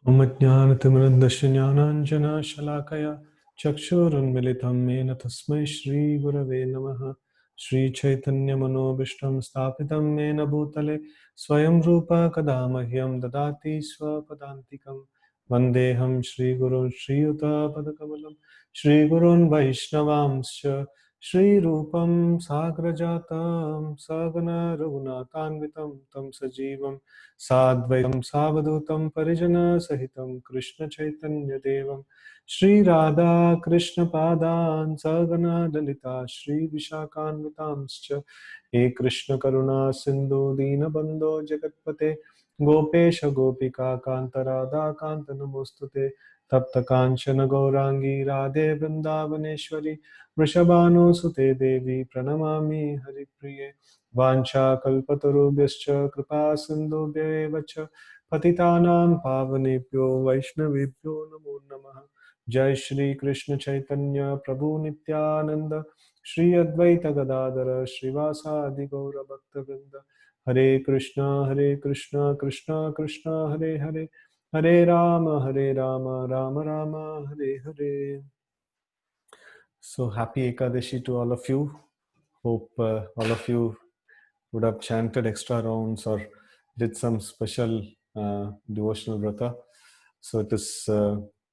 मम ज्ञानतिमिरन्दस्य ज्ञानाञ्जनशलाकया चक्षुरुन्मिलितं येन तस्मै श्रीगुरवे नमः। श्रीचैतन्यमनोभीष्टं स्थापितं येन भूतले स्वयं रूप कदा मह्यं ददाति स्वपदान्तिकं। वन्देऽहं श्रीगुरुं श्रीयुतपदकमलं श्रीगुरून् वैष्णवांश्च श्रीरूपं साग्रजातं सगण रघुनाथान्वितं तं सजीवं साद्वैतं सावधूतं परिजनसहितं कृष्णचैतन्यदेवं श्रीराधा कृष्णपादान् सगणा ललिता श्रीविशाखान्वितांश्च। हे कृष्णकरुणा सिन्धु दीनबन्धो जगत्पते गोपेश गोपिका कान्त राधा कान्त नमोस्तुते। तप्त कांचन गौरांगी राधे वृंदावनेश्वरी वृषभानुसुते देवी प्रणमामि हरिप्रिये। वाञ्छाकल्पतरुभ्यश्च कृपा सिन्धुभ्येव च पतितानां पावनेभ्यो वैष्णवेभ्यो नमो नमः। जय श्री कृष्ण चैतन्य प्रभु नित्यानंद श्री अद्वैत गदाधर श्रीवासादि गौर भक्तवृंद। हरे कृष्णा कृष्णा कृष्णा हरे हरे, हरे Ram Ram Ram Hare Hare. So happy Ekadashi to all of you. Hope all of you would have chanted extra rounds or did some special devotional vrata. So it is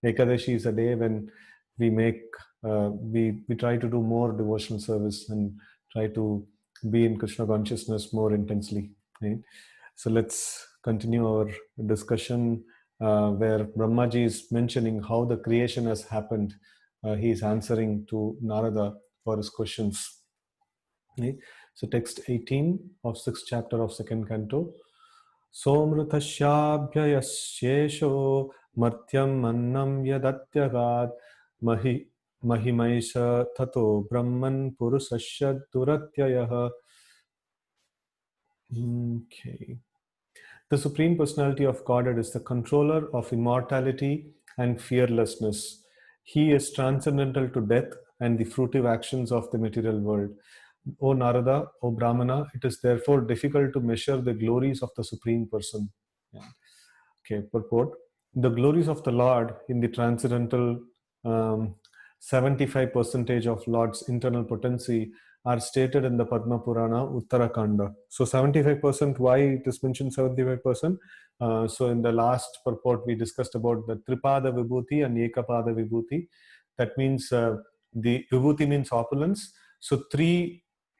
Ekadashi is a day when we make we try to do more devotional service and try to be in Krishna consciousness more intensely. Right? So let's continue our discussion where Brahmaji is mentioning how the creation has happened. He is answering to Narada for his questions. Right? So text 18 of 6th chapter of 2nd canto. Somrutashyabhyayasyesho martyam annam yadatyagad mahimaisha tato brahman purusasya duratyayah. Okay. The Supreme Personality of Godhead is the controller of immortality and fearlessness. He is transcendental to death and the fruitive actions of the material world. O Narada, O Brahmana, it is therefore difficult to measure the glories of the Supreme Person. Yeah. Okay, purport. The glories of the Lord in the transcendental 75% of Lord's internal potency are stated in the Padma Purana Uttarakanda. So 75%, why it is mentioned 75%? So in the last purport, we discussed about the Tripada Vibhuti and Ekapada Vibhuti. That means the Vibhuti means opulence. So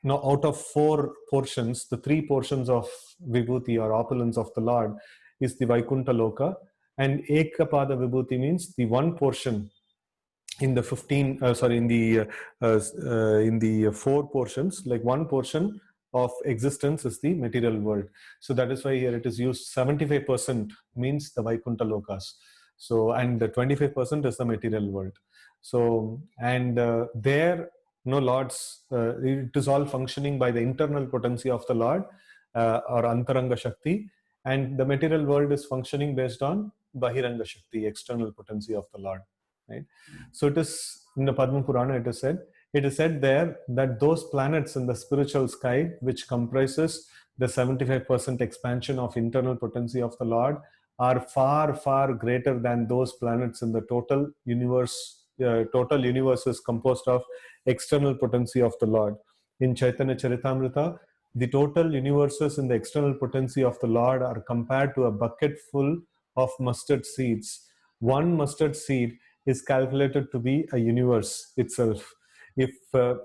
out of 4 portions, the 3 portions of Vibhuti or opulence of the Lord is the Vaikuntha Loka, and Ekapada Vibhuti means the one portion in the 4 portions, like one portion of existence is the material world. So that is why here it is used 75% means the Vaikuntha Lokas. So, and the 25% is the material world. So, and there, no Lord's, it is all functioning by the internal potency of the Lord or Antaranga Shakti, and the material world is functioning based on Bahiranga Shakti, external potency of the Lord. Right? So it is in the Padma Purana, it is said there that those planets in the spiritual sky, which comprises the 75% expansion of internal potency of the Lord, are far, far greater than those planets in the total universe. Total universe is composed of external potency of the Lord. In Chaitanya Charitamrita, the total universes in the external potency of the Lord are compared to a bucket full of mustard seeds. One mustard seed is calculated to be a universe itself. If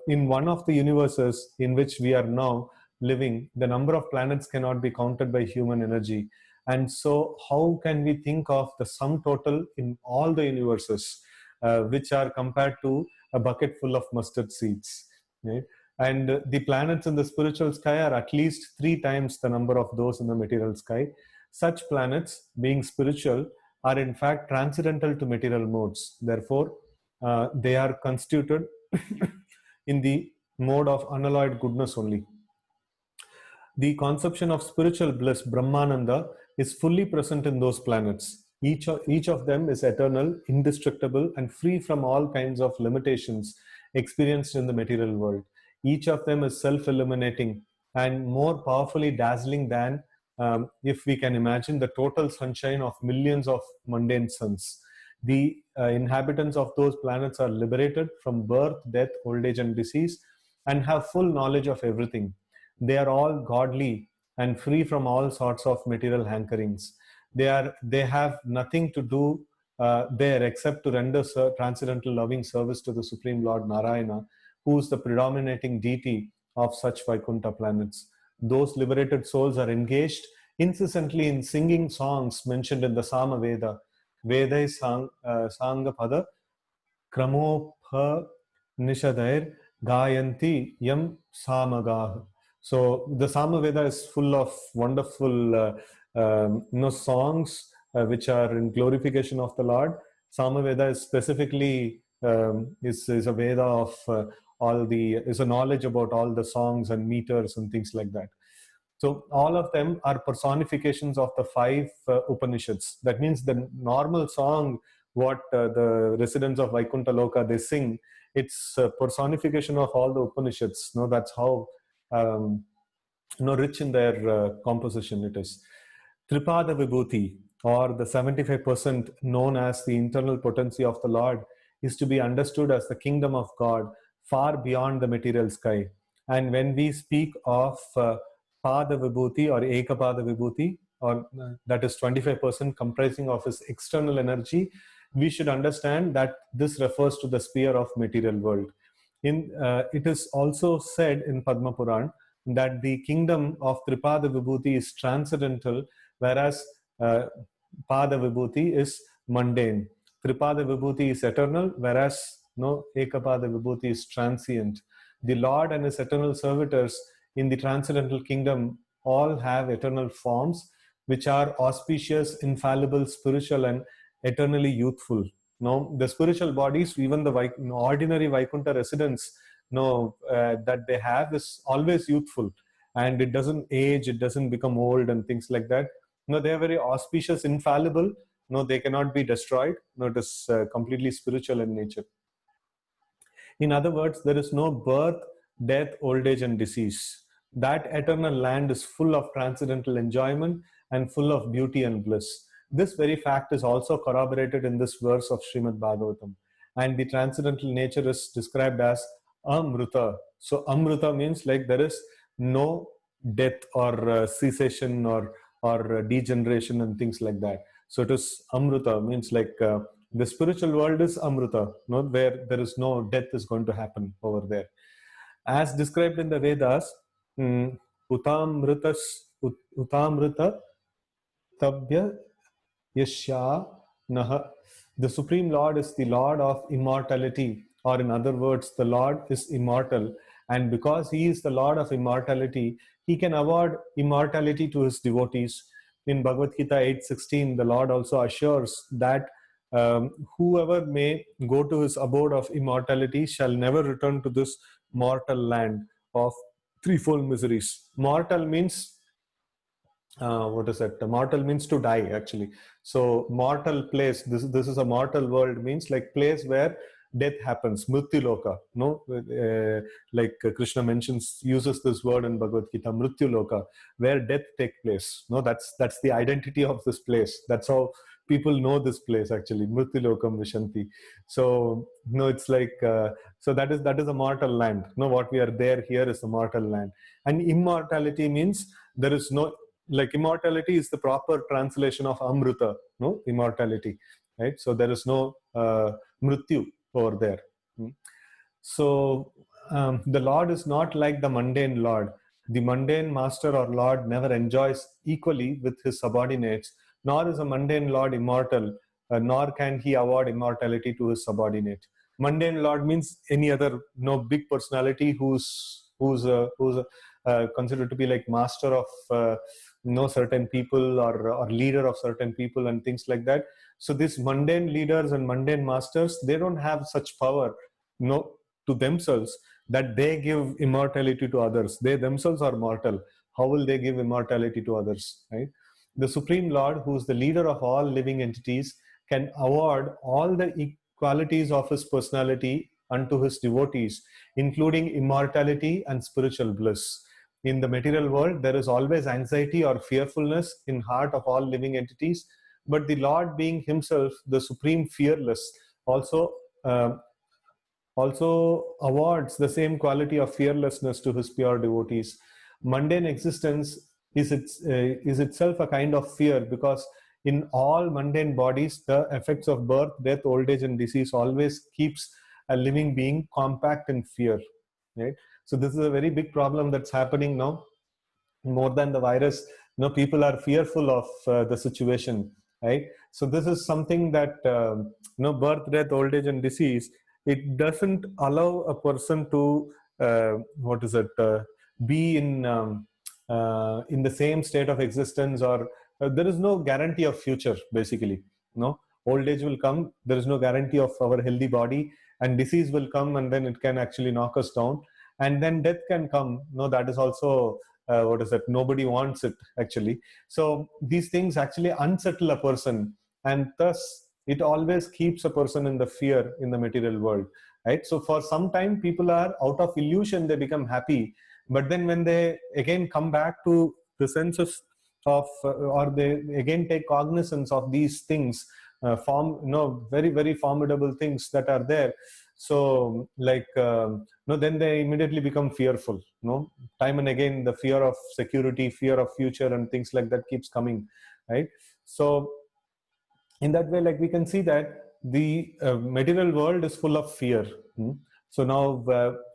in one of the universes in which we are now living, the number of planets cannot be counted by human energy. And so how can we think of the sum total in all the universes, which are compared to a bucket full of mustard seeds? Right? And the planets in the spiritual sky are at least 3 times the number of those in the material sky. Such planets, being spiritual, are in fact transcendental to material modes. Therefore, they are constituted in the mode of unalloyed goodness only. The conception of spiritual bliss, Brahmananda, is fully present in those planets. Each of them is eternal, indestructible, and free from all kinds of limitations experienced in the material world. Each of them is self-illuminating and more powerfully dazzling than if we can imagine the total sunshine of millions of mundane suns. The inhabitants of those planets are liberated from birth, death, old age, and disease, and have full knowledge of everything. They are all godly and free from all sorts of material hankerings. They have nothing to do there except to render transcendental loving service to the Supreme Lord Narayana, who is the predominating deity of such Vaikuntha planets. Those liberated souls are engaged incessantly in singing songs mentioned in the Sama Veda. Veda Sanga Pada Kramopha Nishadair Gayanti Yam Samagah. So the Samaveda is full of wonderful songs which are in glorification of the Lord. Samaveda is specifically is a Veda of is a knowledge about all the songs and meters and things like that. So all of them are personifications of the five Upanishads. That means the normal song what the residents of Vaikuntha Loka they sing, it's a personification of all the Upanishads. No, that's how rich in their composition it is. Tripada Vibhuti, or the 75% known as the internal potency of the Lord, is to be understood as the kingdom of God far beyond the material sky. And when we speak of Pada Vibhuti or Ekapada Vibhuti, or that is 25% comprising of his external energy, we should understand that this refers to the sphere of material world. It is also said in Padma Puran that the kingdom of Tripada Vibhuti is transcendental, whereas Pada Vibhuti is mundane. Tripada Vibhuti is eternal, whereas Ekapada Vibhuti is transient. The Lord and his eternal servitors in the transcendental kingdom all have eternal forms, which are auspicious, infallible, spiritual, and eternally youthful. The spiritual bodies, even the ordinary Vaikuntha residents, that they have is always youthful, and it doesn't age, it doesn't become old and things like that. They are very auspicious, infallible. They cannot be destroyed. It is completely spiritual in nature. In other words, there is no birth, death, old age, and disease. That eternal land is full of transcendental enjoyment and full of beauty and bliss. This very fact is also corroborated in this verse of Srimad Bhagavatam. And the transcendental nature is described as Amrita. So Amrita means like there is no death or cessation or degeneration and things like that. So it is Amrita, means like the spiritual world is Amrita, where there is no death is going to happen over there. As described in the Vedas, Utamrita Tabhya Yashya Naha. The Supreme Lord is the Lord of immortality, or in other words, the Lord is immortal. And because he is the Lord of immortality, he can award immortality to his devotees. In Bhagavad Gita 8:16, the Lord also assures that whoever may go to his abode of immortality shall never return to this mortal land of threefold miseries. Mortal means what is that? Mortal means to die, actually. So mortal place, this is a mortal world, means like place where death happens, Mrityu Loka. Like Krishna uses this word in Bhagavad Gita, Mrityu Loka, where death takes place. That's the identity of this place. That's how people know this place, actually, Mrityu Lokam Vishanti. So it's like so that is a mortal land. What we are there here is a mortal land. And immortality means there is no, like, immortality is the proper translation of Amrita, immortality, right? So there is no Mrityu over there. So the Lord is not like the mundane Lord. The mundane master or Lord never enjoys equally with his subordinates, nor is a mundane Lord immortal, nor can he award immortality to his subordinate. Mundane Lord means any other big personality who's considered to be like master of certain people or leader of certain people and things like that. So these mundane leaders and mundane masters, they don't have such power to themselves that they give immortality to others. They themselves are mortal. How will they give immortality to others, right? The Supreme Lord, who is the leader of all living entities, can award all the qualities of his personality unto his devotees, including immortality and spiritual bliss. in the material world, there is always anxiety or fearfulness in heart of all living entities. But the Lord, being Himself the supreme fearless, also uh, also awards the same quality of fearlessness to His pure devotees. Mundane existence is itself a kind of fear, because in all mundane bodies, the effects of birth, death, old age, and disease always keeps a living being compact in fear. Right. So this is a very big problem that's happening now. More than the virus, people are fearful of the situation. Right. So this is something that birth, death, old age, and disease, it doesn't allow a person to what is it be in the same state of existence, or there is no guarantee of future, basically. No, old age will come, there is no guarantee of our healthy body, and disease will come, and then it can actually knock us down, and then death can come. No, that is also what is that, nobody wants it, actually. So these things actually unsettle a person, and thus it always keeps a person in the fear in the material world. Right. So for some time, people are out of illusion, they become happy, but then when they again come back to the senses or they again take cognizance of these things, very very formidable things that are there. So like then they immediately become fearful. Time and again, the fear of security, fear of future, and things like that keeps coming. Right. So in that way, like, we can see that the material world is full of fear. So now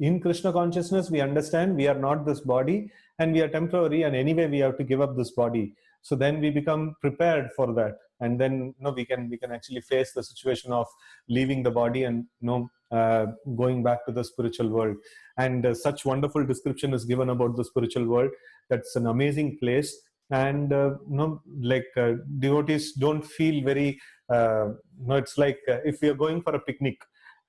in Krishna consciousness, we understand we are not this body, and we are temporary, and anyway we have to give up this body. So then we become prepared for that, and then we can actually face the situation of leaving the body and going back to the spiritual world. And such wonderful description is given about the spiritual world. That's an amazing place. And devotees don't feel very it's like if we are going for a picnic,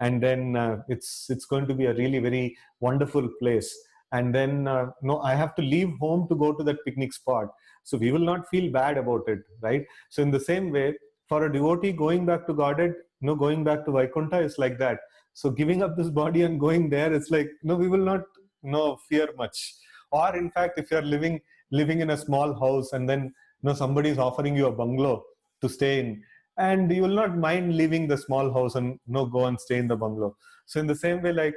and then it's going to be a really very wonderful place, and then no, I have to leave home to go to that picnic spot, so we will not feel bad about it. Right. So in the same way, for a devotee, going back to Godhead, going back to Vaikuntha is like that. So giving up this body and going there, it's like, we will not fear much. Or in fact, if you are living in a small house, and then somebody is offering you a bungalow to stay in, and you will not mind leaving the small house and go and stay in the bungalow. So in the same way, like,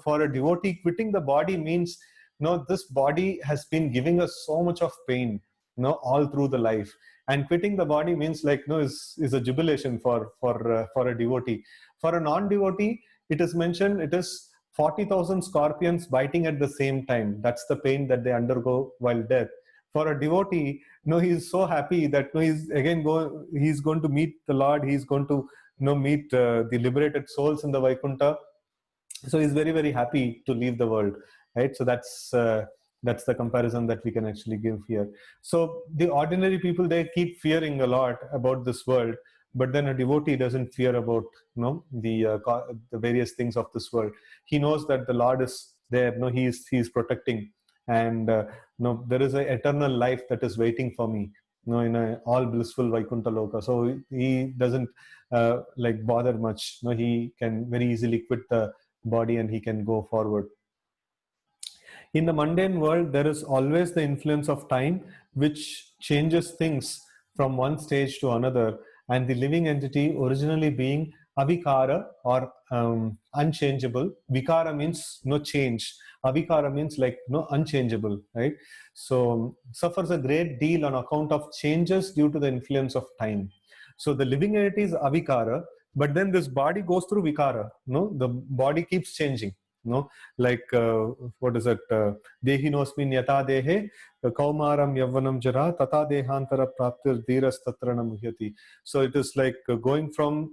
for a devotee, quitting the body means, this body has been giving us so much of pain, all through the life. And quitting the body means, like, is a jubilation for a devotee. For a non-devotee, it is mentioned, it is 40,000 scorpions biting at the same time. That's the pain that they undergo while death. For a devotee, he's so happy that he's going to meet the Lord. He's going to meet the liberated souls in the Vaikuntha. So he's very very happy to leave the world. Right. So that's the comparison that we can actually give here. So the ordinary people, they keep fearing a lot about this world, but then a devotee doesn't fear about the various things of this world. He knows that the Lord is there. He's protecting, and there is an eternal life that is waiting for me, in a all blissful Vaikuntha Loka. So he doesn't bother much. He can very easily quit the body, and he can go forward. In the mundane world, there is always the influence of time, which changes things from one stage to another, and the living entity, originally being avikara, or unchangeable. Vikara means no change. Avikara means like unchangeable, right? So suffers a great deal on account of changes due to the influence of time. So the living entity is avikara, but then this body goes through vikara. The body keeps changing. Like what is it? Dehinosmin yata dehe kaumaram yavvanam jara tata dehantara praptir dhiras tatrana muhyati. So it is like going from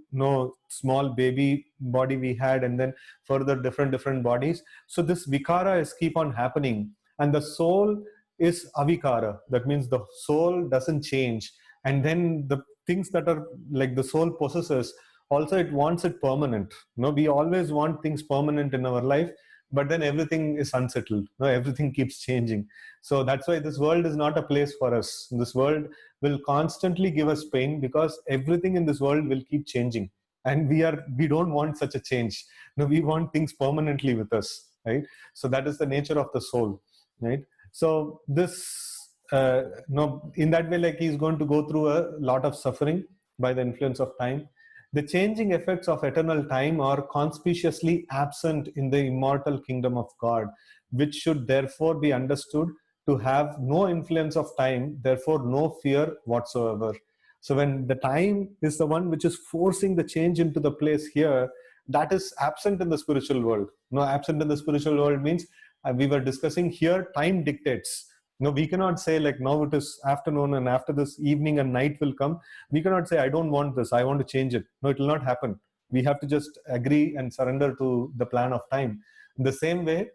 small baby body we had, and then further different bodies. So this vikara is keep on happening, and the soul is avikara. That means the soul doesn't change, and then the things that are like the soul possesses, also it wants it permanent. We always want things permanent in our life, but then everything is unsettled. Everything keeps changing. So that's why this world is not a place for us. This world will constantly give us pain, because everything in this world will keep changing, and we don't want such a change. We want things permanently with us, right? So that is the nature of the soul, right? So this, no, in that way, like he's going to go through a lot of suffering by the influence of time. The changing effects of eternal time are conspicuously absent in the immortal kingdom of God, which should therefore be understood to have no influence of time, therefore no fear whatsoever. So when the time is the one which is forcing the change into the place here, that is absent in the spiritual world. No, absent in the spiritual world means we were discussing here, time dictates. No, we cannot say like now it is afternoon and after this evening and night will come. We cannot say I don't want this, I want to change it. No, it will not happen. We have to just agree and surrender to the plan of time. In the same way,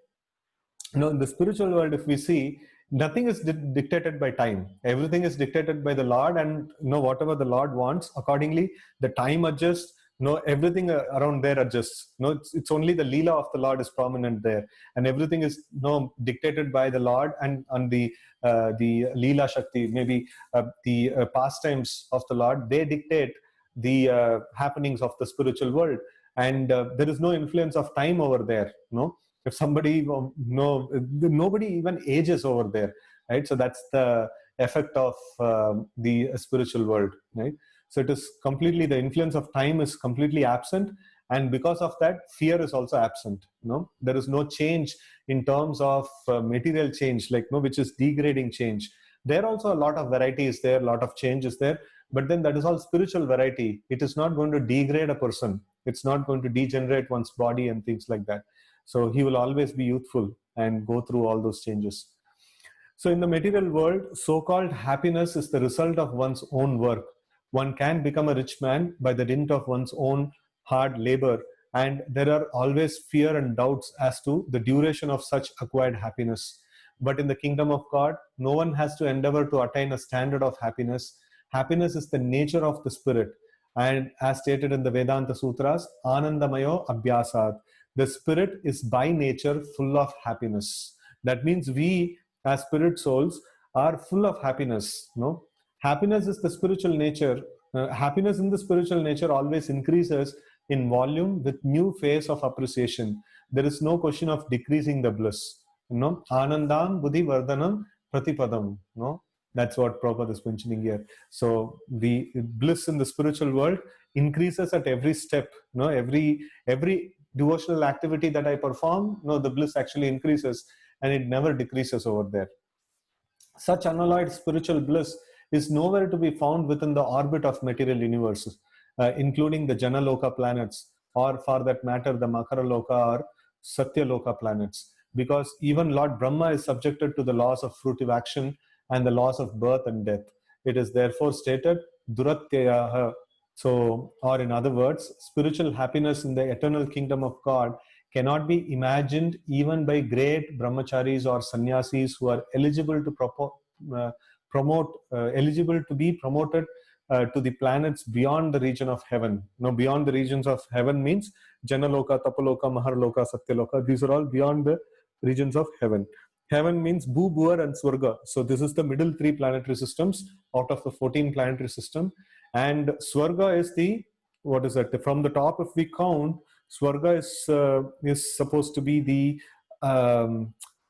in the spiritual world, if we see, nothing is dictated by time. Everything is dictated by the Lord, and whatever the Lord wants, accordingly the time adjusts. Everything around there adjusts. It's only the Leela of the Lord is prominent there, and everything is dictated by the Lord, and on the Leela Shakti, maybe the pastimes of the Lord, they dictate the happenings of the spiritual world, and there is no influence of time over there. If somebody nobody even ages over there, right? So that's the effect of the spiritual world, right? So it is completely, the influence of time is completely absent, and because of that, fear is also absent. There is no change in terms of material change, like which is degrading change. There also a lot of variety is there, a lot of change is there, but then that is all spiritual variety. It is not going to degrade a person, it's not going to degenerate one's body and things like that. So he will always be youthful and go through all those changes. So in the material world, so-called happiness is the result of one's own work. One can become a rich man by the dint of one's own hard labor, and there are always fear and doubts as to the duration of such acquired happiness. But in the kingdom of God, no one has to endeavor to attain a standard of happiness. Happiness is the nature of the spirit. And as stated in the Vedanta Sutras, Anandamayo Abhyasat. The spirit is by nature full of happiness. That means we as spirit souls are full of happiness. Happiness is the spiritual nature. Happiness in the spiritual nature always increases in volume with new phase of appreciation. There is no question of decreasing the bliss. Anandam buddhi vardhanam pratipadam. That's what Prabhupada is mentioning here. So the bliss in the spiritual world increases at every step. Every devotional activity that I perform, the bliss actually increases, and it never decreases over there. Such unalloyed spiritual bliss is nowhere to be found within the orbit of material universes, including the Janaloka planets, or for that matter, the Makaraloka or Satyaloka planets, because even Lord Brahma is subjected to the laws of fruitive action and the laws of birth and death. It is therefore stated, Duratyayaha. So, or in other words, spiritual happiness in the eternal kingdom of God cannot be imagined even by great brahmacharis or sannyasis who are eligible to eligible to be promoted to the planets beyond the region of heaven. Beyond the regions of heaven means Janaloka, Tapaloka, Maharloka, Satyaloka. These are all beyond the regions of heaven. Heaven means Bhu, Bhuvar, and Swarga. So this is the middle 3 planetary systems out of the 14 planetary system. And Swarga is the, what is that? From the top, if we count, Swarga is supposed to be the,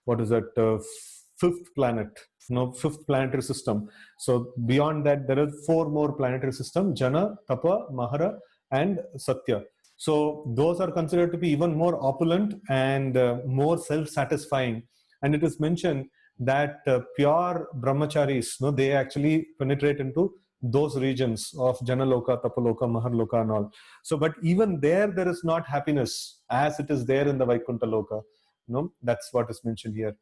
what is that? 5th planet. 5th planetary system. So beyond that, there are 4 more planetary systems: Jana, Tapa, Mahara, and Satya. So those are considered to be even more opulent and more self-satisfying. And it is mentioned that pure brahmacharis, they actually penetrate into those regions of Janaloka, Tapaloka, Maharloka and all. So, but even there is not happiness as it is there in the Vaikuntha Loka. That's what is mentioned here.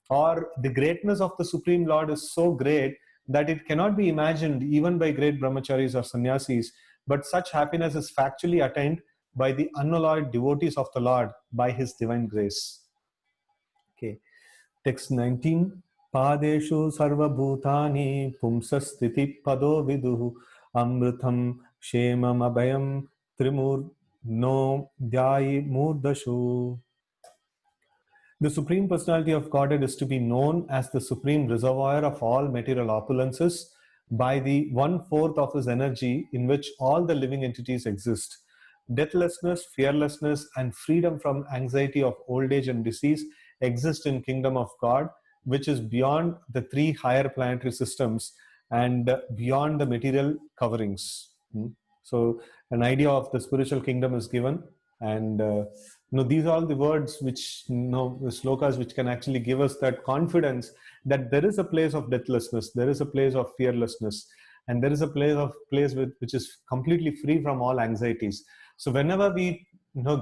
Or the greatness of the Supreme Lord is so great that it cannot be imagined even by great brahmacharis or sannyasis, but such happiness is factually attained by the unalloyed devotees of the Lord by His divine grace. Okay, text 19. Padeshu sarva bhutani pumsasthiti pado viduhu amritam shemam abhayam trimur no dhyayi murdashu. The Supreme Personality of Godhead is to be known as the supreme reservoir of all material opulences by the 1/4 of His energy in which all the living entities exist. Deathlessness, fearlessness, and freedom from anxiety of old age and disease exist in Kingdom of God, which is beyond the 3 higher planetary systems and beyond the material coverings. So an idea of the spiritual kingdom is given, and these are all the words which, the slokas which can actually give us that confidence that there is a place of deathlessness, there is a place of fearlessness, and there is a place which is completely free from all anxieties. So whenever we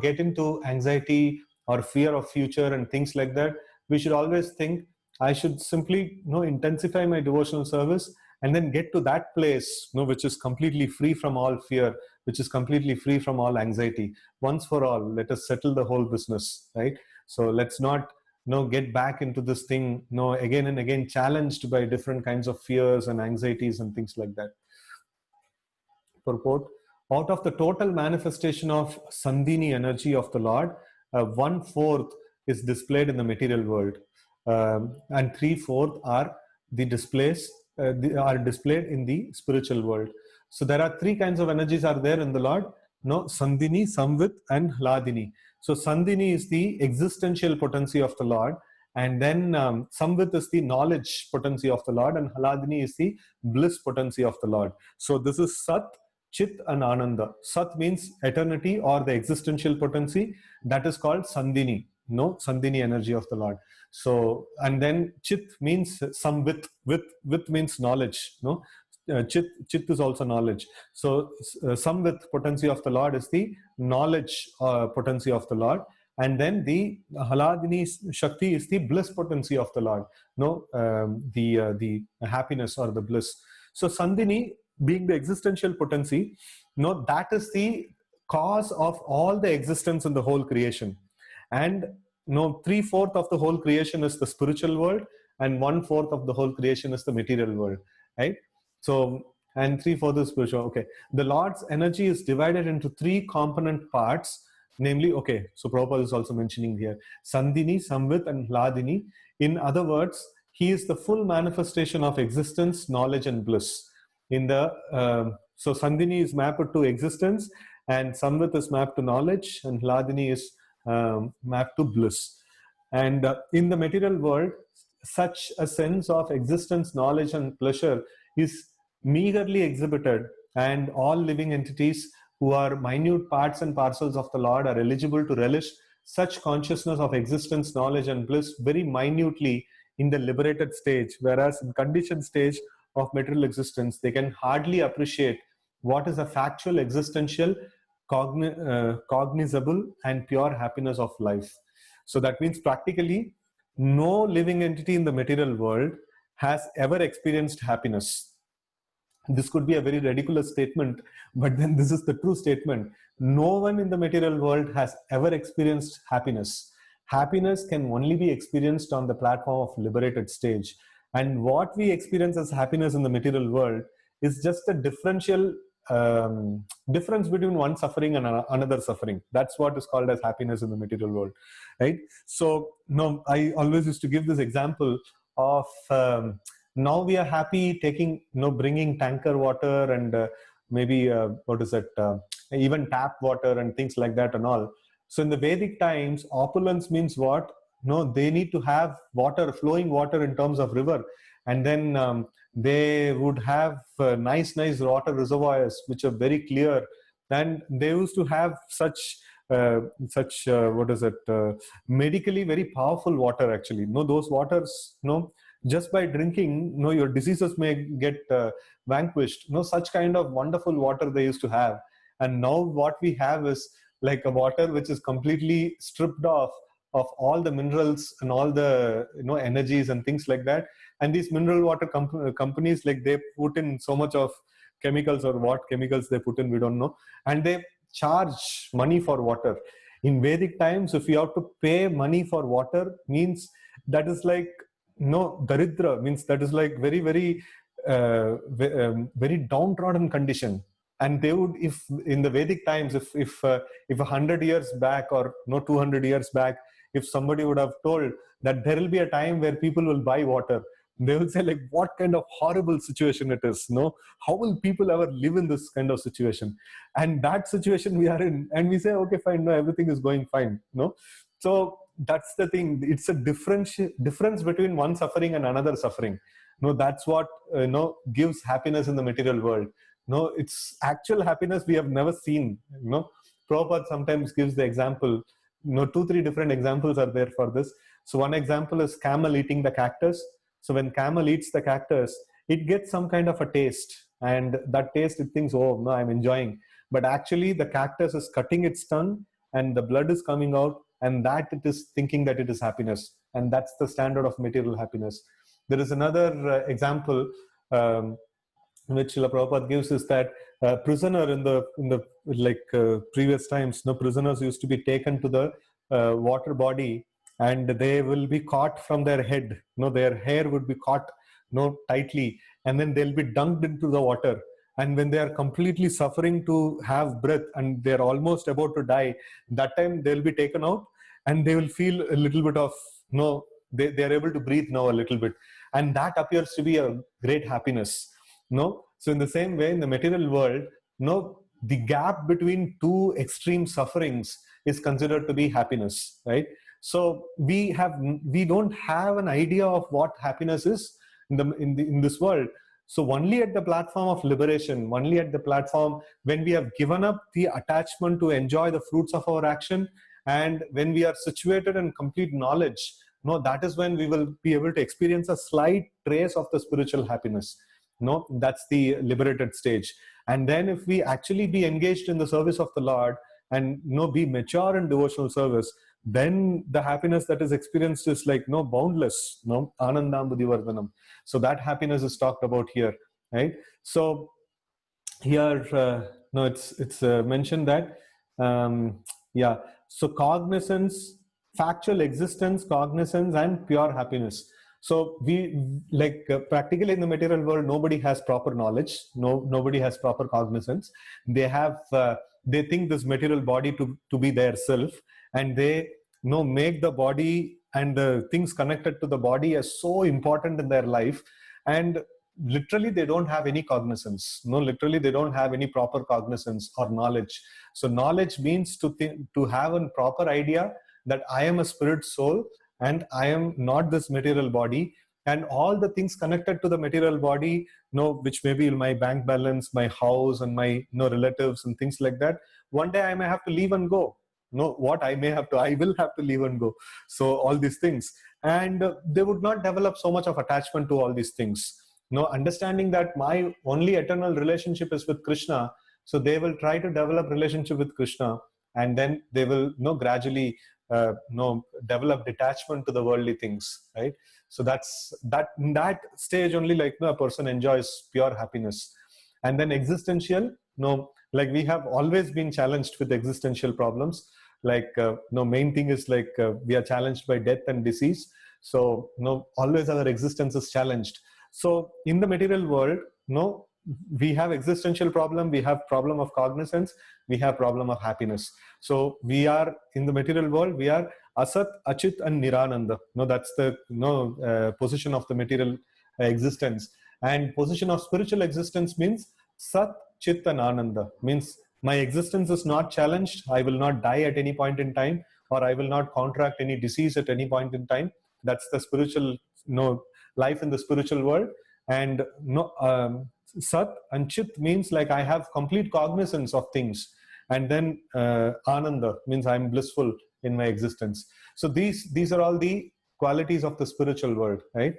get into anxiety or fear of future and things like that, we should always think, I should simply intensify my devotional service and then get to that place which is completely free from all fear, which is completely free from all anxiety. Once for all, let us settle the whole business, right? So let's not get back into this thing again and again, challenged by different kinds of fears and anxieties and things like that. Purport: out of the total manifestation of Sandhini energy of the Lord, 1/4 is displayed in the material world, and 3/4 are the displays are displayed in the spiritual world. So there are 3 kinds of energies are there in the Lord: Sandhini, Samvit, and Hladini. So Sandhini is the existential potency of the Lord, and then Samvit is the knowledge potency of the Lord, and Hladini is the bliss potency of the Lord. So this is Sat, Chit, and Ananda. Sat means eternity or the existential potency. That is called Sandhini, Sandhini energy of the Lord. So, and then Chit means Samvit. With means knowledge. Chit is also knowledge. So Samvit potency of the Lord is the knowledge potency of the Lord, and then the Hladini Shakti is the bliss potency of the Lord. The happiness or the bliss. So Sandhini, being the existential potency, that is the cause of all the existence in the whole creation. And 3/4 of the whole creation is the spiritual world, and 1/4 of the whole creation is the material world, right? So, and 3/4 is spiritual. Okay. The Lord's energy is divided into 3 component parts, namely, okay, so Prabhupada is also mentioning here, Sandhini, Samvit, and Hladini. In other words, he is the full manifestation of existence, knowledge, and bliss. So Sandhini is mapped to existence, and Samvit is mapped to knowledge, and Hladini is mapped to bliss. And in the material world, such a sense of existence, knowledge, and pleasure is meagerly exhibited, and all living entities who are minute parts and parcels of the Lord are eligible to relish such consciousness of existence, knowledge, and bliss very minutely in the liberated stage, whereas in conditioned stage of material existence, they can hardly appreciate what is a factual, existential, cognizable, and pure happiness of life. So that means practically no living entity in the material world has ever experienced happiness. This could be a very ridiculous statement, but then this is the true statement. No one in the material world has ever experienced happiness. Happiness can only be experienced on the platform of liberated stage. And what we experience as happiness in the material world is just a differential difference between one suffering and another suffering. That's what is called as happiness in the material world, right? So I always used to give this example of now we are happy bringing tanker water and maybe even tap water and things like that and all. So in the Vedic times, opulence means what? They need to have water, flowing water in terms of river, and then they would have nice water reservoirs which are very clear, and they used to have such medically very powerful water actually. Those waters, just by drinking, your diseases may get vanquished. Such kind of wonderful water they used to have. And now what we have is like a water which is completely stripped off of all the minerals and all the energies and things like that. And these mineral water companies, like, they put in so much of chemicals, or what chemicals they put in, we don't know, and they charge money for water. In Vedic times, if you have to pay money for water, means that is like daridra, means that is like very very downtrodden condition. And they would, if in the Vedic times, if 100 years back or 200 years back, if somebody would have told that there will be a time where people will buy water, they will say, like, what kind of horrible situation it is. How will people ever live in this kind of situation? And that situation we are in, and we say, okay, fine, everything is going fine. So that's the thing. It's a difference between one suffering and another suffering. No, that's what gives happiness in the material world. No, it's actual happiness we have never seen. Prabhupada sometimes gives the example. 2-3 different examples are there for this. So one example is camel eating the cactus. So when camel eats the cactus, it gets some kind of a taste, and that taste it thinks, oh no, I'm enjoying. But actually the cactus is cutting its tongue and the blood is coming out, and that it is thinking that it is happiness, and that's the standard of material happiness. There is another example which Srila Prabhupada gives, is that prisoner in the previous times, prisoners used to be taken to the water body, and they will be caught from their head. Their hair would be caught tightly, and then they'll be dunked into the water. And when they are completely suffering to have breath and they're almost about to die, that time they'll be taken out, and they will feel a little bit of they are able to breathe now a little bit, and that appears to be a great happiness. So in the same way, in the material world, the gap between two extreme sufferings is considered to be happiness, right? So we don't have an idea of what happiness is in this world. So only at the platform of liberation, only at the platform when we have given up the attachment to enjoy the fruits of our action, and when we are situated in complete knowledge, that is when we will be able to experience a slight trace of the spiritual happiness. That's the liberated stage. And then if we actually be engaged in the service of the Lord and be mature in devotional service, then the happiness that is experienced is like boundless, anandam buddhivardhanam. So that happiness is talked about here, right? So here it's mentioned that so cognizance, factual existence, cognizance, and pure happiness. So we practically in the material world, nobody has proper knowledge. Nobody has proper cognizance. They have they think this material body to be their self, and they make the body and the things connected to the body as so important in their life, and literally they don't have any cognizance. Literally they don't have any proper cognizance or knowledge. So knowledge means to have a proper idea that I am a spirit soul and I am not this material body, and all the things connected to the material body, which may be my bank balance, my house, and my relatives and things like that, one day I may have to leave and go. I will have to leave and go. So all these things, and they would not develop so much of attachment to all these things. Understanding that my only eternal relationship is with Krishna, so they will try to develop relationship with Krishna, and then they will gradually develop detachment to the worldly things, right? So that's in that stage only a person enjoys pure happiness. And then existential, we have always been challenged with existential problems. Main thing is we are challenged by death and disease. So always our existence is challenged. So in the material world, we have existential problem, we have problem of cognizance, we have problem of happiness. So we are in the material world, we are asat, achit, and nirananda. That's the position of the material existence. And position of spiritual existence means sat, chit, and ananda. Means my existence is not challenged. I will not die at any point in time, or I will not contract any disease at any point in time. That's the spiritual life in the spiritual world. And sat and chit means I have complete cognizance of things, and then ananda means I'm blissful in my existence. So these are all the qualities of the spiritual world, right?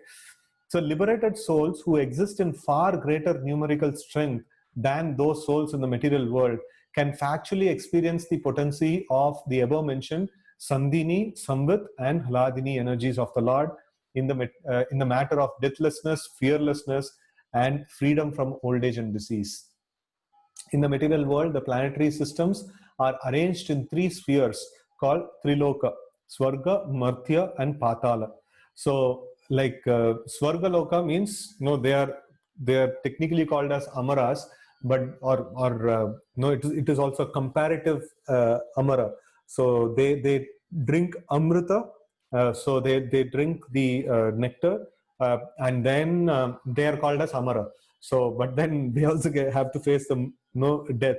So liberated souls who exist in far greater numerical strength than those souls in the material world can factually experience the potency of the above mentioned Sandhini, Samvit, and Hladini energies of the Lord in the matter of deathlessness, fearlessness, and freedom from old age and disease. In the material world, the planetary systems are arranged in 3 spheres called Triloka: Swarga, Martya, and Patala. So Swarga Loka means they are technically called as Amaras, but it is also comparative Amara. So they drink Amrita. So they drink the nectar, and then they are called as Amara. So, but then they also have to face the death.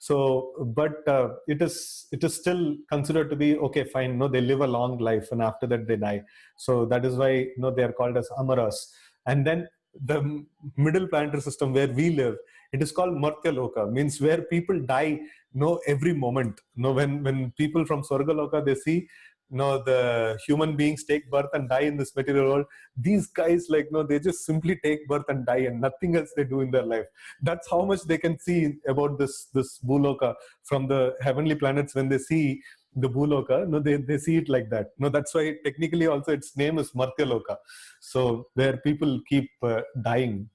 So, but it is still considered to be okay, fine. No, they live a long life, and after that they die. So that is why they are called as Amaras. And then the middle planetary system where we live, it is called Martya Loka, means where people die every moment. When people from Swargaloka, they see the human beings take birth and die in this material world. These guys, they just simply take birth and die, and nothing else they do in their life. That's how much they can see about this Bhuloka from the heavenly planets. When they see the Bhuloka, they see it like that. That's why technically also its name is Martya Loka. So where people keep dying.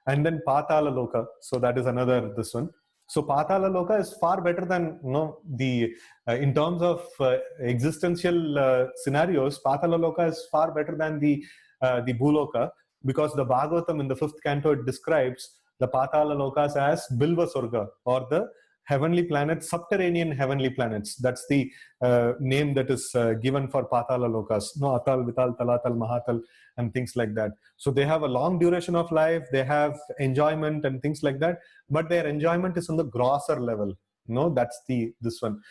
And then Patala Loka. So that is another this one. So Patala Loka is far better than the in terms of existential scenarios. Patala Loka is far better than the Bhuloka, because the Bhagavatam in the 5th canto, it describes the Patala Lokas as Bilva Surga, or the heavenly planets, subterranean heavenly planets. That's the name that is given for Patala Lokas. Atal, Vital, Talatal, Mahatal, and things like that. So they have a long duration of life, they have enjoyment and things like that, but their enjoyment is on the grosser level. That's this one.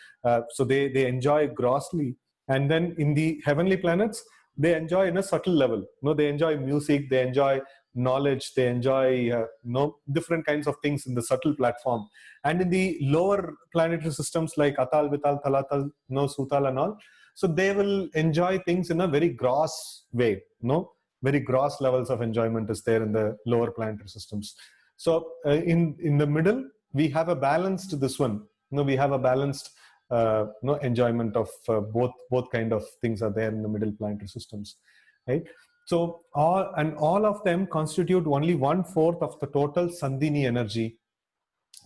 So they enjoy grossly. And then in the heavenly planets, they enjoy in a subtle level. They enjoy music, they enjoy knowledge, they enjoy different kinds of things in the subtle platform. And in the lower planetary systems like Atal, Vital, Talatal, Sutal and all, so they will enjoy things in a very gross way. Very gross levels of enjoyment is there in the lower planetary systems. So in the middle, we have a balanced this one. We have a balanced enjoyment of both kind of things are there in the middle planetary systems, right? So all of them constitute only 1/4 of the total Sandhini energy.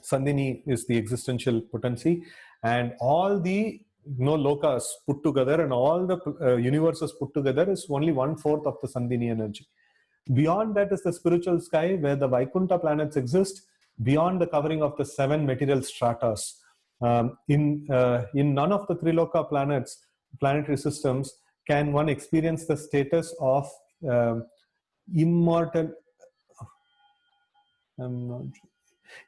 Sandhini is the existential potency, and all the lokas put together and all the universes put together is only 1/4 of the Sandhini energy. Beyond that is the spiritual sky, where the Vaikuntha planets exist beyond the covering of the 7 material stratas. In none of the Triloka planetary systems, can one experience the status of immortal.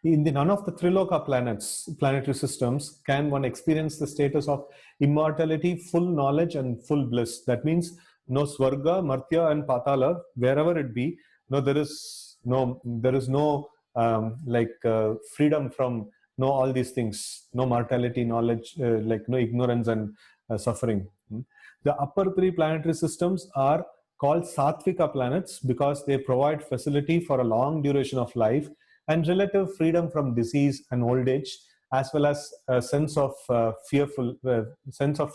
In none of the Triloka planetary systems, can one experience the status of immortality, full knowledge, and full bliss. That means no Swarga, Martya, and Patala, wherever it be, there is no freedom from all these things, no mortality, knowledge, no ignorance and suffering. The upper 3 planetary systems are called Sattvika planets because they provide facility for a long duration of life and relative freedom from disease and old age, as well as a sense of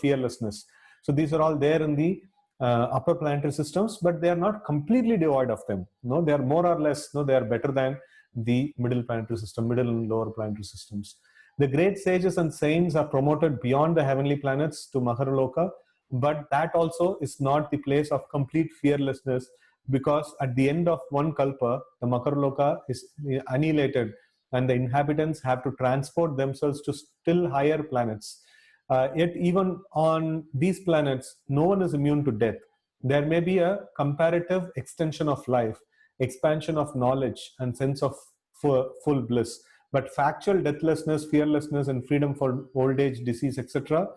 fearlessness. So these are all there in the upper planetary systems, but they are not completely devoid of them. They are more or less, they are better than the middle planetary system, middle and lower planetary systems. The great sages and saints are promoted beyond the heavenly planets to Makaraloka, but that also is not the place of complete fearlessness, because at the end of one kalpa, the Makaraloka is annihilated and the inhabitants have to transport themselves to still higher planets. Yet even on these planets, no one is immune to death. There may be a comparative extension of life, expansion of knowledge, and sense of full bliss. But factual deathlessness, fearlessness, and freedom for old age, disease, etc.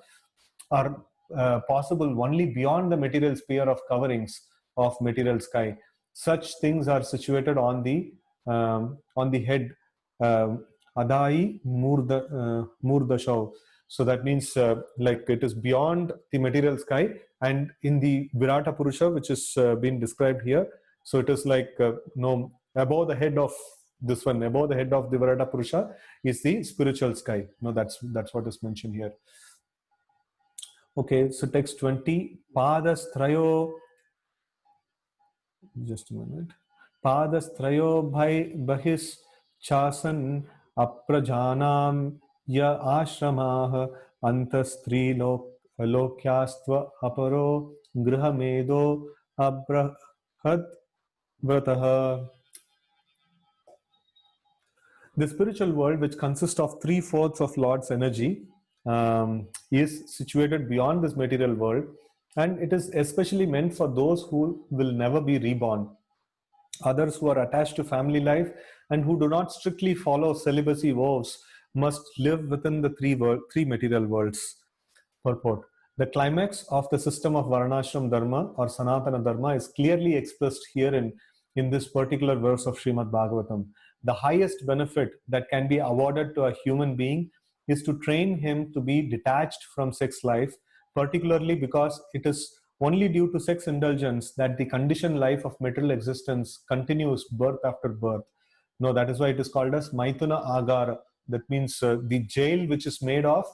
are possible only beyond the material sphere of coverings of material sky. Such things are situated on the head, Adai Murdashav. So that means it is beyond the material sky, and in the Virata Purusha, which is being described here. So it is above the head of this one, above the head of the Virata Purusha is the spiritual sky. That's what is mentioned here. Okay, so text 20, Padastrayo, just a minute. Padastrayo bahis chasan aprajanam ya ashramah antastri lokyastva aparo grihamedo abrahad vrataha. The spiritual world, which consists of 3/4 of Lord's energy, is situated beyond this material world, and it is especially meant for those who will never be reborn, others who are attached to family life and who do not strictly follow celibacy vows must live within the three material worlds. Purport. The climax of the system of Varnashram Dharma or Sanatana Dharma is clearly expressed here in this particular verse of Srimad Bhagavatam. The highest benefit that can be awarded to a human being is to train him to be detached from sex life, particularly because it is only due to sex indulgence that the conditioned life of material existence continues birth after birth. No, that is why it is called as Maithuna Agara. That means the jail which is made of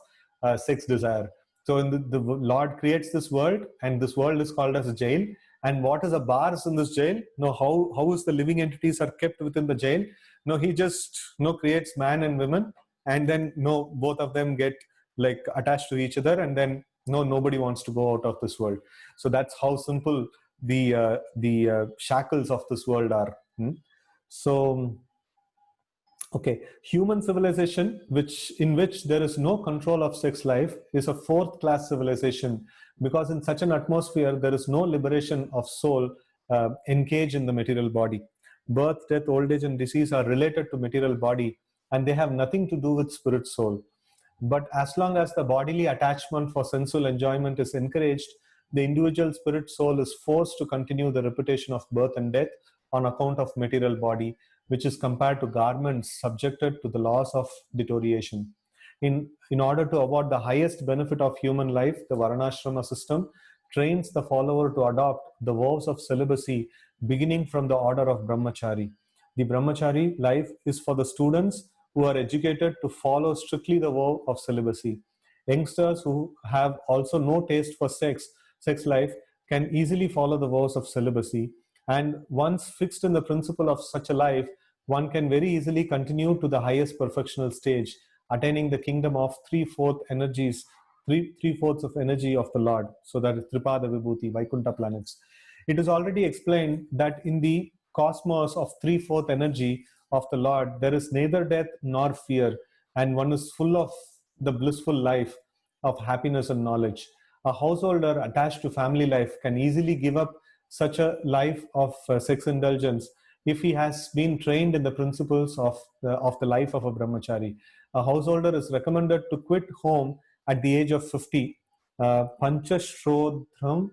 sex desire. So the Lord creates this world, and this world is called as a jail. And what is the bars in this jail? No, how is the living entities are kept within the jail? No, he just creates man and women, and then both of them get like attached to each other, and then nobody wants to go out of this world. So that's how simple the shackles of this world are. So okay, human civilization, in which there is no control of sex life, is a fourth class civilization, because in such an atmosphere there is no liberation of soul engaged in the material body. Birth, death, old age, and disease are related to material body, and they have nothing to do with spirit soul. But as long as the bodily attachment for sensual enjoyment is encouraged, the individual spirit soul is forced to continue the repetition of birth and death on account of material body, which is compared to garments subjected to the laws of deterioration. In order to award the highest benefit of human life, the Varnashrama system trains the follower to adopt the vows of celibacy beginning from the order of Brahmachari. The Brahmachari life is for the students who are educated to follow strictly the vow of celibacy. Youngsters who have also no taste for sex life can easily follow the vows of celibacy. And once fixed in the principle of such a life, one can very easily continue to the highest perfectional stage, attaining the kingdom of three-fourths of energy of the Lord. So that is Tripada Vibhuti, Vaikuntha planets. It is already explained that in the cosmos of three-fourth energy of the Lord, there is neither death nor fear, and one is full of the blissful life of happiness and knowledge. A householder attached to family life can easily give up such a life of sex indulgence if he has been trained in the principles of the life of a brahmachari. A householder is recommended to quit home at the age of 50, panchashrodhram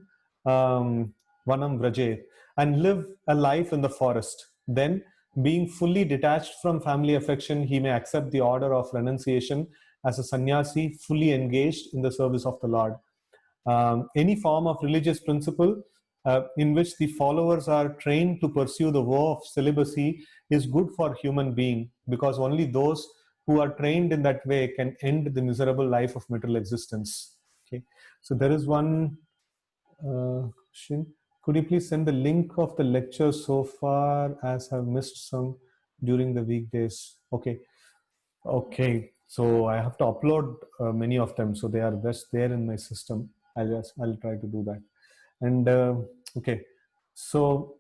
vanam vraje, and live a life in the forest. Then, being fully detached from family affection, he may accept the order of renunciation as a sannyasi fully engaged in the service of the Lord. Any form of religious principle in which the followers are trained to pursue the vow of celibacy is good for human being, because only those who are trained in that way can end the miserable life of material existence. Okay, so there is one question. Could you please send the link of the lecture so far, as I've missed some during the weekdays? Okay. So I have to upload many of them, so they are just there in my system. I'll try to do that. And okay, so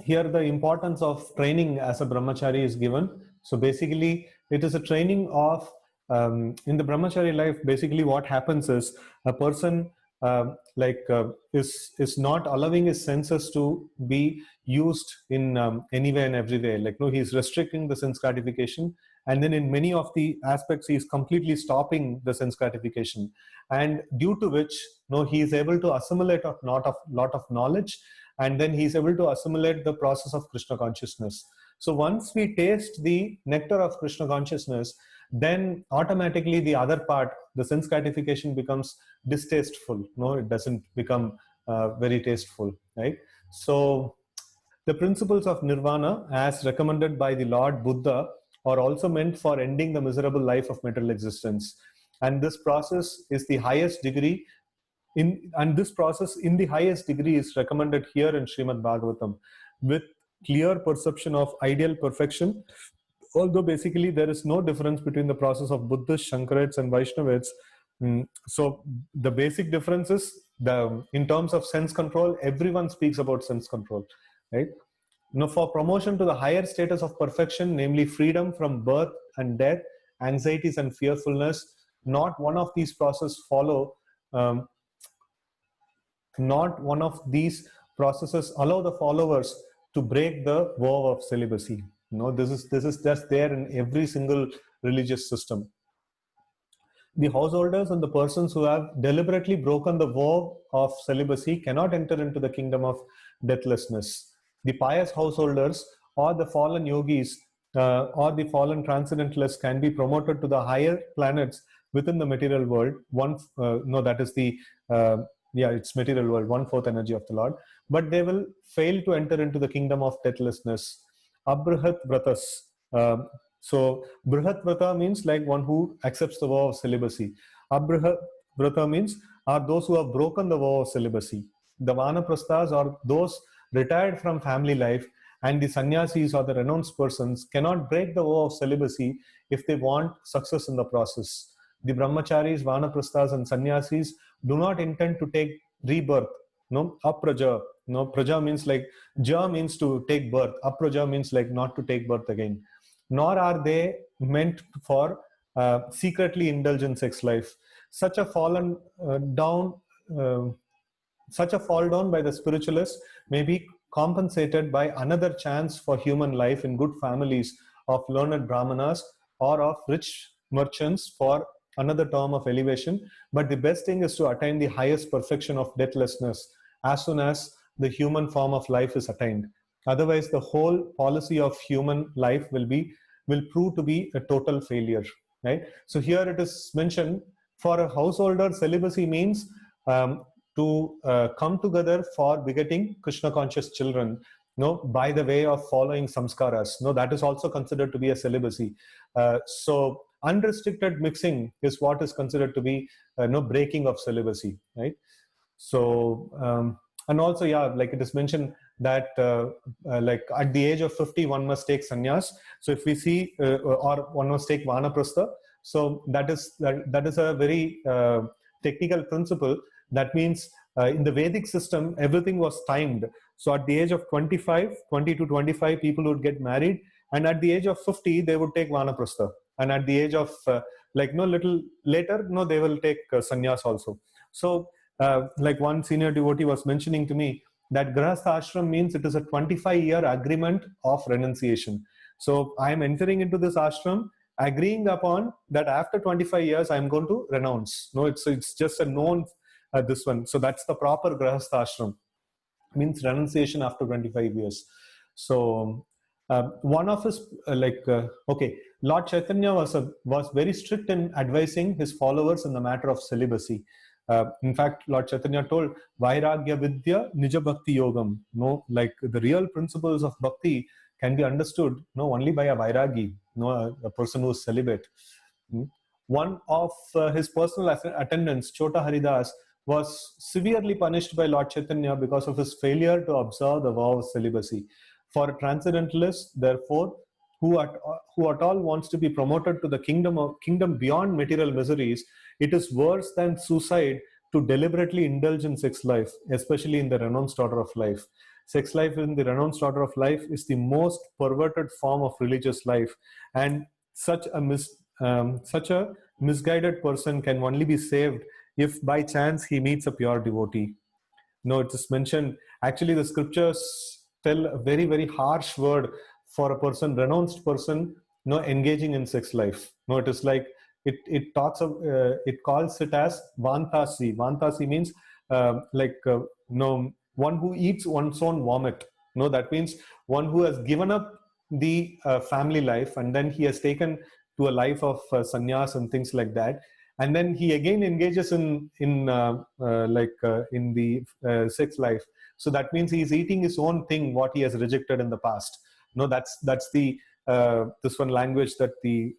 here the importance of training as a brahmachari is given. So basically, it is a training of in the brahmachari life. Basically, what happens is a person is not allowing his senses to be used in any way and every way. Like, no, he's restricting the sense gratification, and then in many of the aspects, he is completely stopping the sense gratification, and due to which, he is able to assimilate a lot of knowledge, and then he is able to assimilate the process of Krishna consciousness. So once we taste the nectar of Krishna consciousness, then automatically the other part, the sense gratification, becomes distasteful. No, it doesn't become very tasteful, right? So the principles of nirvana, as recommended by the Lord Buddha, are also meant for ending the miserable life of material existence. And this process is the highest degree this process in the highest degree is recommended here in Srimad Bhagavatam, with clear perception of ideal perfection. Although basically there is no difference between the process of Buddhists, Shankarites, and Vaishnavites. So the basic difference is in terms of sense control, everyone speaks about sense control, right? Now, for promotion to the higher status of perfection, namely freedom from birth and death, anxieties and fearfulness, not one of these processes allow the followers to break the vow of celibacy. This is just there in every single religious system. The householders and the persons who have deliberately broken the vow of celibacy cannot enter into the kingdom of deathlessness. The pious householders or the fallen yogis or the fallen transcendentalists can be promoted to the higher planets within the material world. That is the it's material world, 1/4 energy of the Lord, but they will fail to enter into the kingdom of deathlessness. Abrihat Vratas. So Brihat Vrata means like one who accepts the vow of celibacy. Abrihat Vrata means are those who have broken the vow of celibacy. The Vanaprasthas are those retired from family life, and the sannyasis or the renounced persons cannot break the vow of celibacy if they want success in the process. The brahmacharis, vanaprasthas, and sannyasis do not intend to take rebirth. No, apraja. No, praja means like ja means to take birth. Apraja means like not to take birth again. Nor are they meant for secretly indulge in sex life. Such a fallen down. Such a fall down by the spiritualists may be compensated by another chance for human life in good families of learned brahmanas or of rich merchants for another term of elevation. But the best thing is to attain the highest perfection of deathlessness as soon as the human form of life is attained. Otherwise, the whole policy of human life will prove to be a total failure. Right. So here it is mentioned for a householder, celibacy means to come together for begetting Krishna conscious children, by the way of following samskaras. That is also considered to be a celibacy. So unrestricted mixing is what is considered to be breaking of celibacy, right? So and also, like it is mentioned that like at the age of 50 one must take sannyas. So if we see or one must take vanaprastha. So that is a very technical principle. That means in the Vedic system, everything was timed. So at the age of 20 to 25, people would get married. And at the age of 50, they would take vanaprastha. And at the age of little later, they will take sannyas also. So like one senior devotee was mentioning to me that Grahastha ashram means it is a 25-year agreement of renunciation. So I am entering into this ashram agreeing upon that after 25 years, I'm going to renounce. It's just a known this one. So that's the proper Grahastha ashram, means renunciation after 25 years. So one of his Lord Chaitanya was very strict in advising his followers in the matter of celibacy. In fact, Lord Chaitanya told Vairagya Vidya Nija Bhakti Yogam. Like the real principles of bhakti can be understood only by a Vairagi, a person who is celibate. One of his personal attendants, Chota Haridas, was severely punished by Lord Chaitanya because of his failure to observe the vow of celibacy. For a transcendentalist, therefore, who at all wants to be promoted to the kingdom beyond material miseries, it is worse than suicide to deliberately indulge in sex life, especially in the renounced order of life. Sex life in the renounced order of life is the most perverted form of religious life, and such a misguided person can only be saved if by chance he meets a pure devotee. It is mentioned, actually the scriptures tell a very, very harsh word for a person, renounced person, engaging in sex life. It is like, it calls it as vantasi. Vantasi means one who eats one's own vomit. That means one who has given up the family life and then he has taken to a life of sannyas and things like that, and then he again engages in the sex life. So that means he is eating his own thing, what he has rejected in the past. That's the this one language that the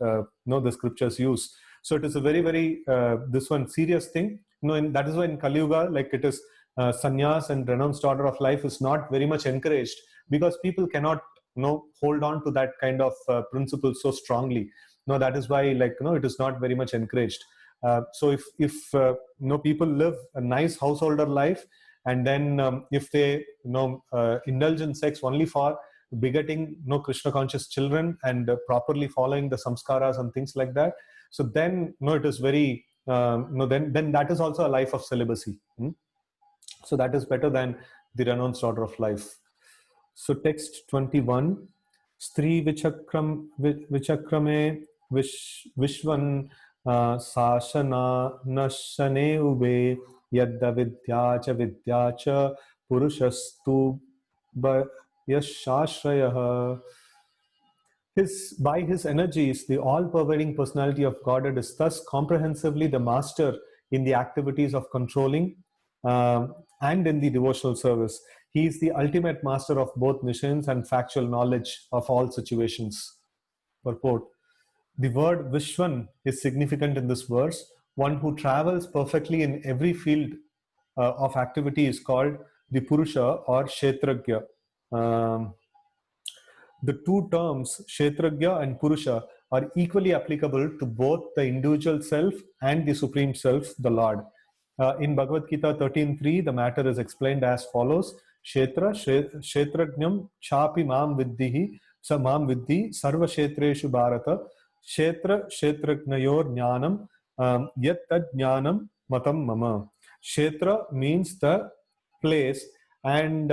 scriptures use. So it is a very, very this one serious thing. And that is why in Kali Yuga, like it is sannyas and renounced order of life is not very much encouraged, because people cannot hold on to that kind of principle so strongly. That is why it is not very much encouraged. So if people live a nice householder life, and then if they indulge in sex only for begetting Krishna conscious children and properly following the samskaras and things like that, so then it is very then that is also a life of celibacy. So that is better than the renounced order of life. So text 21. Stri vichakrame vishwan sashana nashane ube yadda vidya cha purushastu yashashrayah. By his energies, the all-pervading personality of Godhead is thus comprehensively the master in the activities of controlling and in the devotional service. He is the ultimate master of both missions and factual knowledge of all situations. Purport. The word Vishwan is significant in this verse. One who travels perfectly in every field of activity is called the Purusha or Kshetragya. The two terms, Kshetragya and Purusha, are equally applicable to both the individual self and the Supreme Self, the Lord. In Bhagavad Gita 13.3, the matter is explained as follows. Kshetrajnam chapi mam viddihi sa mam viddhi sarva kshetreshu bharata kshetragnyor jnanam yat tad jnanam matam mama. Kshetra means the place, and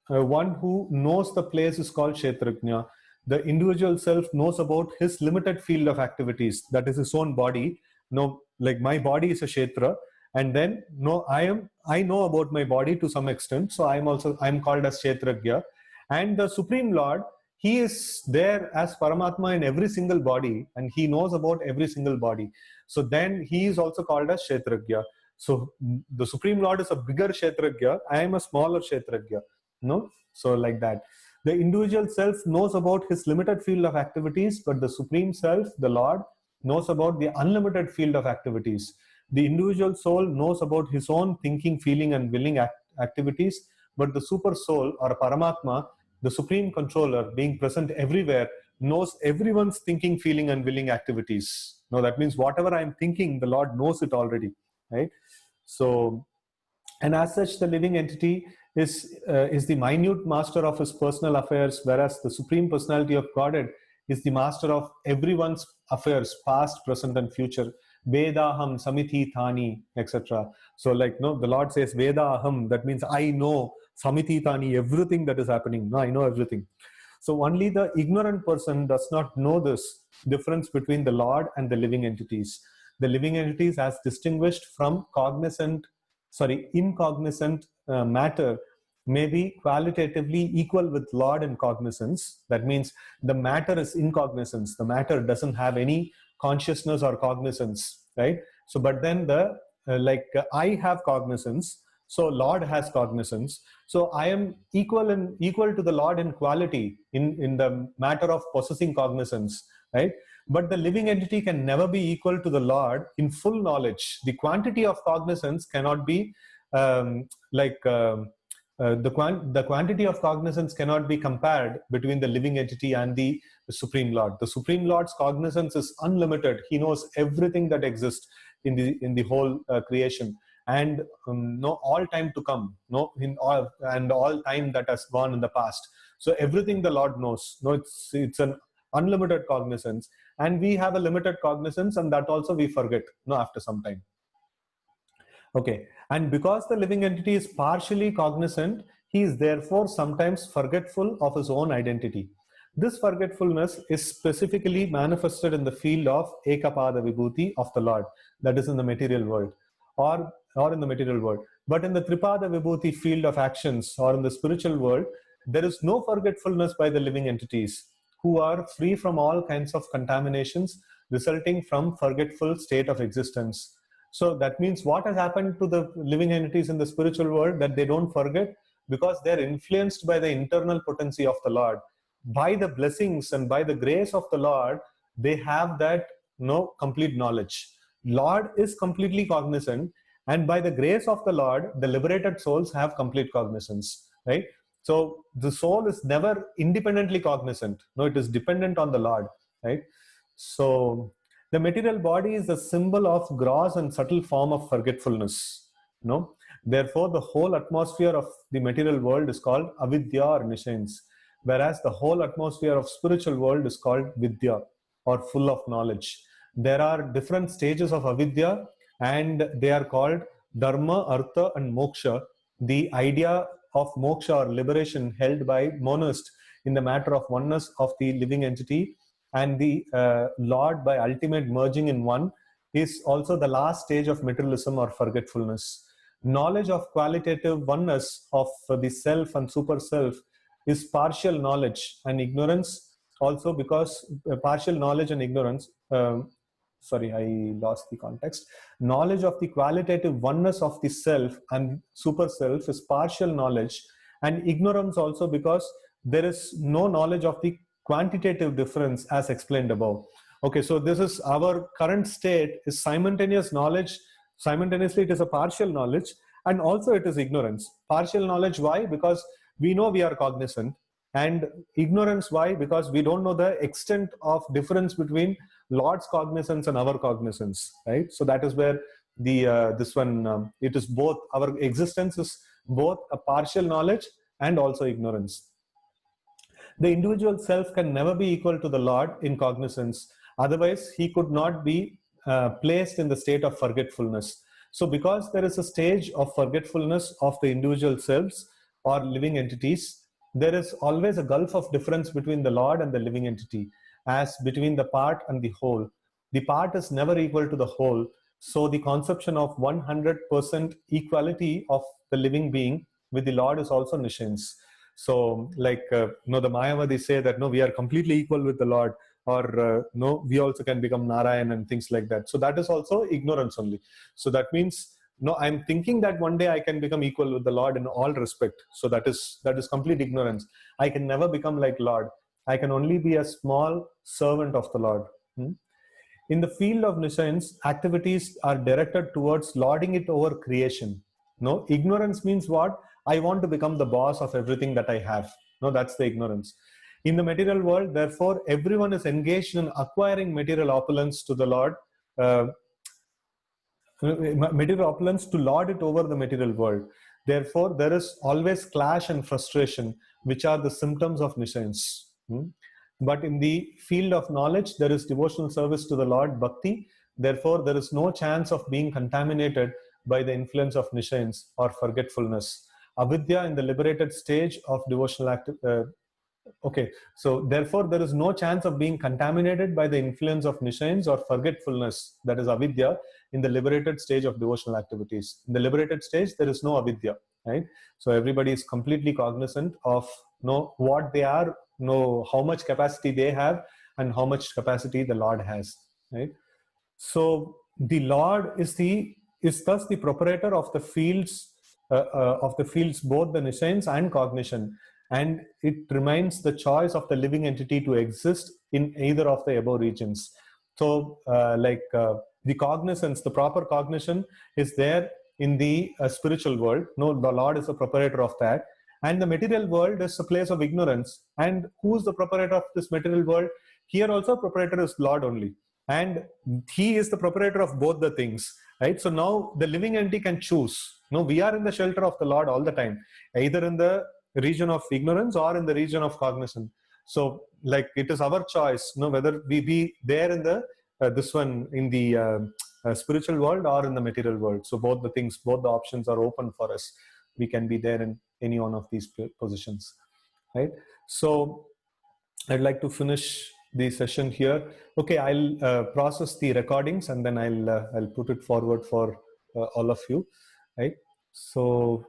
one who knows the place is called Kshetrajna. The individual self knows about his limited field of activities, that is his own body. No, like my body is a Kshetra, and then no, I know about my body to some extent, so I'm called as Kshetrajna. And the Supreme Lord, he is there as Paramatma in every single body, and he knows about every single body. So then he is also called as Kshetrajna. So the Supreme Lord is a bigger Kshetrajna, I am a smaller Kshetrajna. No, so like that. The individual self knows about his limited field of activities, but the Supreme Self, the Lord, knows about the unlimited field of activities. The individual soul knows about his own thinking, feeling, and willing activities, but the Super Soul or Paramatma, the Supreme Controller, being present everywhere, knows everyone's thinking, feeling, and willing activities. Now that means whatever I'm thinking, the Lord knows it already, right? So, and as such, the living entity is the minute master of his personal affairs, whereas the Supreme Personality of Godhead is the master of everyone's affairs, past, present, and future. Vedaham, Samiti Thani, etc. So, like, no, the Lord says Vedaham, that means I know Samiti Thani, everything that is happening. No, I know everything. So, only the ignorant person does not know this difference between the Lord and the living entities. The living entities, as distinguished from incognizant matter, may be qualitatively equal with Lord in cognizance. That means the matter is incognizance. The matter doesn't have any consciousness or cognizance, right? So, but then I have cognizance, so Lord has cognizance. So I am equal to the Lord in quality in the matter of possessing cognizance, right? But the living entity can never be equal to the Lord in full knowledge. The quantity of cognizance cannot be the quantity of cognizance cannot be compared between the living entity and the Supreme Lord. The Supreme Lord's cognizance is unlimited. He knows everything that exists in the whole creation, and no all time to come, no in all and all time that has gone in the past. So everything the Lord knows. No, it's an unlimited cognizance, and we have a limited cognizance, and that also we forget. No, after some time. Okay, and because the living entity is partially cognizant, he is therefore sometimes forgetful of his own identity. This forgetfulness is specifically manifested in the field of Ekapada Vibhuti of the Lord, that is in the material world, or in the material world. But in the Tripada Vibhuti field of actions, or in the spiritual world, there is no forgetfulness by the living entities, who are free from all kinds of contaminations resulting from forgetful state of existence. So that means what has happened to the living entities in the spiritual world, that they don't forget, because they're influenced by the internal potency of the Lord. By the blessings and by the grace of the Lord, they have that complete knowledge. Lord is completely cognizant, and by the grace of the Lord, the liberated souls have complete cognizance, right? So the soul is never independently cognizant. No, it is dependent on the Lord, right? So the material body is a symbol of gross and subtle form of forgetfulness. Therefore, the whole atmosphere of the material world is called avidya or nescience, whereas the whole atmosphere of spiritual world is called vidya or full of knowledge. There are different stages of avidya, and they are called dharma, artha, and moksha. The idea of moksha or liberation held by monist in the matter of oneness of the living entity and the Lord by ultimate merging in one, is also the last stage of materialism or forgetfulness. Knowledge of qualitative oneness of the self and super self is partial knowledge and ignorance, also because partial knowledge and ignorance, sorry, I lost the context. Knowledge of the qualitative oneness of the self and super self is partial knowledge, and ignorance also because there is no knowledge of the quantitative difference as explained above. Okay, so this is our current state is simultaneous knowledge. Simultaneously, it is a partial knowledge and also it is ignorance. Partial knowledge, why? Because we know we are cognizant, and ignorance, why? Because we don't know the extent of difference between Lord's cognizance and our cognizance, right? So that is where the this one, it is both, our existence is both a partial knowledge and also ignorance. The individual self can never be equal to the Lord in cognizance. Otherwise, he could not be placed in the state of forgetfulness. So because there is a stage of forgetfulness of the individual selves or living entities, there is always a gulf of difference between the Lord and the living entity, as between the part and the whole. The part is never equal to the whole. So the conception of 100% equality of the living being with the Lord is also nescience. So, like, the Mayavadis say that, no, we are completely equal with the Lord, or no, we also can become Narayan and things like that. So that is also ignorance only. So that means, no, I'm thinking that one day I can become equal with the Lord in all respect. So that is complete ignorance. I can never become like Lord. I can only be a small servant of the Lord. In the field of nescience, activities are directed towards lording it over creation. No, ignorance means what? I want to become the boss of everything that I have. No, that's the ignorance. In the material world, therefore, everyone is engaged in acquiring material opulence to the Lord, material opulence to lord it over the material world. Therefore, there is always clash and frustration, which are the symptoms of nescience. But in the field of knowledge, there is devotional service to the Lord, bhakti. Therefore, there is no chance of being contaminated by the influence of nescience or forgetfulness. Avidya in the liberated stage of devotional okay, so therefore there is no chance of being contaminated by the influence of nescience or forgetfulness, that is avidya, in the liberated stage of devotional activities. In the liberated stage, there is no avidya, right? So everybody is completely cognizant of know what they are, know how much capacity they have, and how much capacity the Lord has, right? So the Lord is thus the proprietor of the fields, both the nescience and cognition, and it remains the choice of the living entity to exist in either of the above regions. So, the cognizance, the proper cognition is there in the spiritual world. No, the Lord is the proprietor of that. And the material world is a place of ignorance. And who's the proprietor of this material world? Here also, proprietor is Lord only. And he is the proprietor of both the things, right? So now the living entity can choose. No, we are in the shelter of the Lord all the time, either in the region of ignorance or in the region of cognizance. So, like, it is our choice, whether we be there in the this one in the spiritual world or in the material world. So both the things, both the options are open for us. We can be there in any one of these positions, right? So I'd like to finish the session here. Okay, I'll process the recordings and then I'll put it forward for all of you, right? So